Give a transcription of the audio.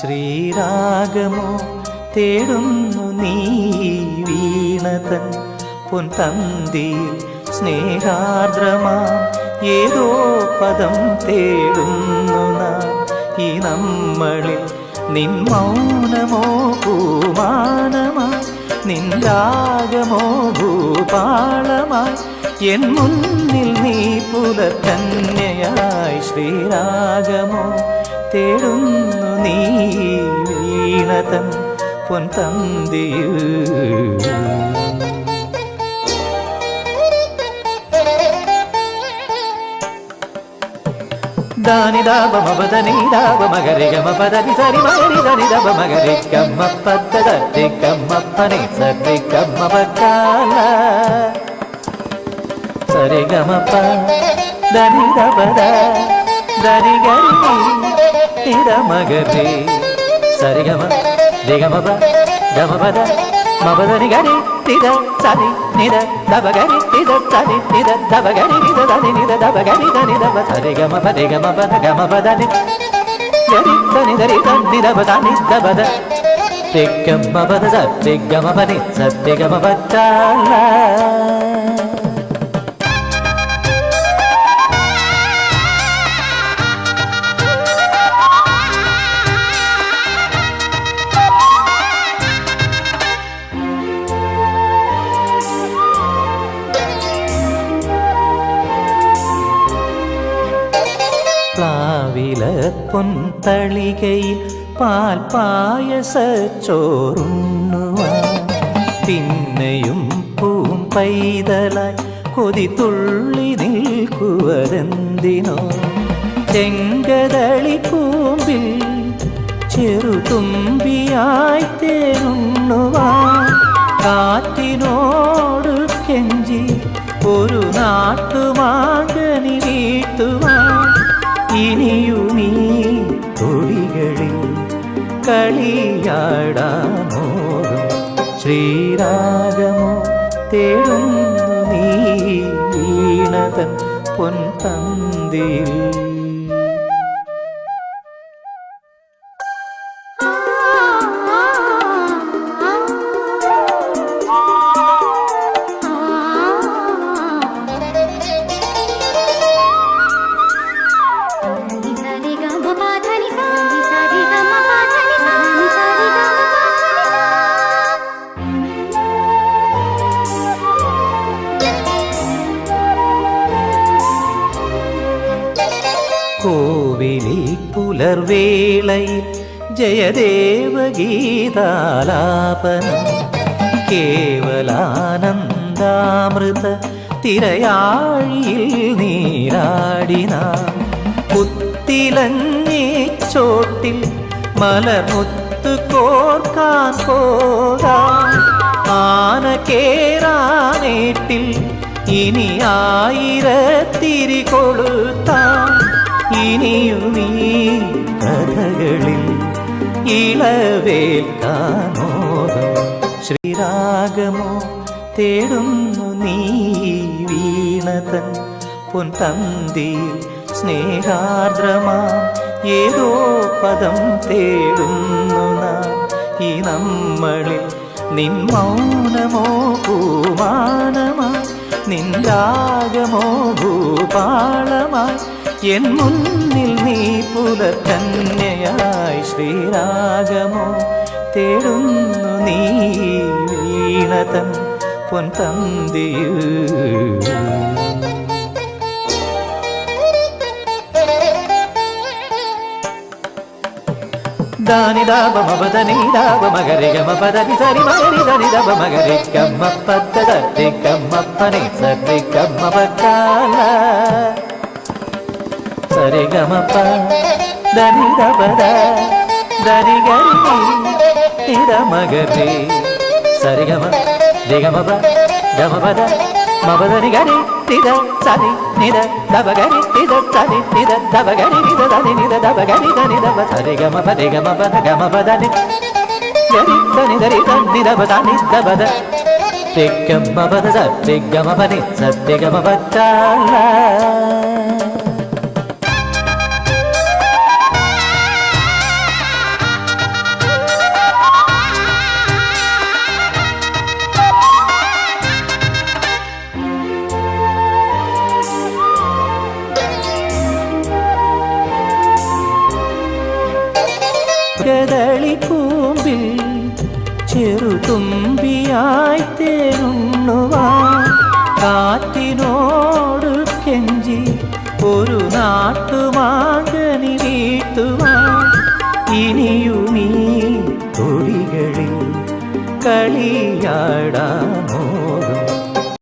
ശ്രീരാഗമോ തേടുന്നു നീ വീണതൻ പൊൻതന്തിയിൽ സ്നേഹാർദ്രമാ ഏതോ പദം തേടുന്നു നാം ഈ നമ്മളിൽ നിൻ മൗനമോ പൂമാനമായി നിൻ രാഗമോ ഭൂപാളമായി എൻ മുന്നിൽ നീ പുലർക്കന്യയായി ശ്രീരാഗമോ തേടുന്നു നീ വീണതൻ പൊൻതന്തിയിൽ ದಾನಿ ದಾಬ ಮಬದನಿ ದಾಬ ಮಗರಿ ಗಮ ಪದನಿ ಸರಿ ಮಗರಿ ಧನಿ ದಬ ಮಗರಿ ಕಮ್ಮ ಪದ್ದ ದತ್ತಿ ಕಮ್ಮ ಪನಿ ಸರಿ ಕಮ್ಮ ಬಕಾಲ ಸರಿ ಗಮ ಪ ಧನಿ ದಬದ ಧನಿ ಗರಿ ನಿದ ಮಗರಿ ಸರಿ ಗಮ ದಿಗಮ ಪ ಗಮ ಪದ ಮಬದನಿ ಗರಿ ನಿದ ಸರಿ ನಿದ ದಬ ಗರಿ ನಿದ ಸರಿ ನಿದ ದಬ ಗರಿ ನಿದ ಧನಿ ನಿದ ದಬ ಗರಿ ಧನಿ ದಬ ಸರಿ ಗಮ ಪದಿ ಗಮ ಪದ ಗಮ ಪದನಿ ಗರಿ ಧನಿ ಧರಿ ಧನಿ ದಬ ಧನಿ ದಬದ ತಿಕ್ಕಮ್ಮ ಪದ ಸತ್ತಿ ಗಮ ಪನಿ ಸತ್ತಿ ಗಮ ಪಚ್ಚಾಲ പ്ലാവില പൊൻതളികയിൽ പാൽ പായസച്ചോറുണ്ണുവാൻ പിന്നെയും പൂം പൈതലായി കൊതി തുള്ളി നിൽക്കുവതെന്തിനോ ചെങ്കതളി കൂമ്പിൽ ചെറുതുമ്പിയായി തേനുണ്ണുവാൻ കാറ്റിനോട് കെഞ്ചി ഒരു നാട്ടുമാകനി വീട്ടുവാൻ ഇനിയുമീ തൊടികളിൽ കളിയാടാനോടും ശ്രീരാഗമോ തേടുന്നു നീ വീണതൻ പൊൻതന്തിയിൽ കോവിലിൽ പുലർവേളയിൽ ജയദേവഗീതാലാപനം കേവലാനന്ദാമൃത തിരയാഴിയിൽ നീരാടിന പുത്തിലഞ്ഞേ ചോട്ടിൽ മലർമുത്ത് കോർക്കാൻ പോകാം ആന കേറാനേട്ടിൽ ഇനി ആയിരത്തിരി കൊളുത്താം ഇനിയുമീ കഥകളിൽ ഇളവേൽക്കാനോദം ശ്രീരാഗമോ തേടുന്നു നീ വീണതൻ പൊൻതന്തിയിൽ സ്നേഹാർദ്രമാ ഏതോ പദം തേടുന്നു നാം ഈ നമ്മളിൽ നിൻ മൗനമോ പൂമാനമായി നിൻ രാഗമോ ഭൂപാളമായി എൻ മുന്നിൽ നീ പുലർക്കന്യയായി ശ്രീരാഗമോ തേടുന്നു നീ വീണതൻ പൊൻതന്തിയിൽ ದಾನಿ ದಾಬ ಮಬದನಿ ದಾಬ ಮಗರಿ ಗಮ ಪದನಿ ಸರಿ ಮಗರಿ ಧನಿ ದಬ ಮಗರಿ ಕಮ್ಮ ಪದ್ದ ದತ್ತಿ ಕಮ್ಮ ಪನಿ ಸರಿ ಕಮ್ಮ ಬಕಾಲ ಸರಿ ಗಮ ಪ ಧನಿ ದಬದ ಧನಿ ಗರಿ ನಿದ ಮಗರಿ ಸರಿ ಗಮ ದಿಗಮ ಪ ಗಮ ಪದ ಮಬದನಿ ಗರಿ ನಿದ ಸರಿ ನಿದ ದಬ ಗರಿ ನಿದ ಸರಿ ನಿದ ದಬ ಗರಿ ನಿದ ಧನಿ ನಿದ ದಬ ಗರಿ ಧನಿ ದಬ ಸರಿ ಗಮ ಪದಿ ಗಮ ಪದ ಗಮ ಪದನಿ ಗರಿ ಧನಿ ಧರಿ ಧನಿ ದಬ ಧನಿ ದಬದ ತಿಕ್ಕಮ್ಮ ಪದ ಸತ್ತಿ ಗಮ ಪನಿ ಸತ್ತಿ ಗಮ ಪಚ್ಚಾಲ ചെറുതുമ്പിയായി തേനുണ്ണുവാൻ കാറ്റിനോട് കെഞ്ചി ഒരു നാട്ടുമാകനി വീട്ടുവാൻ ഇനിയുമീ തൊടികളിൽ കളിയാടാമോ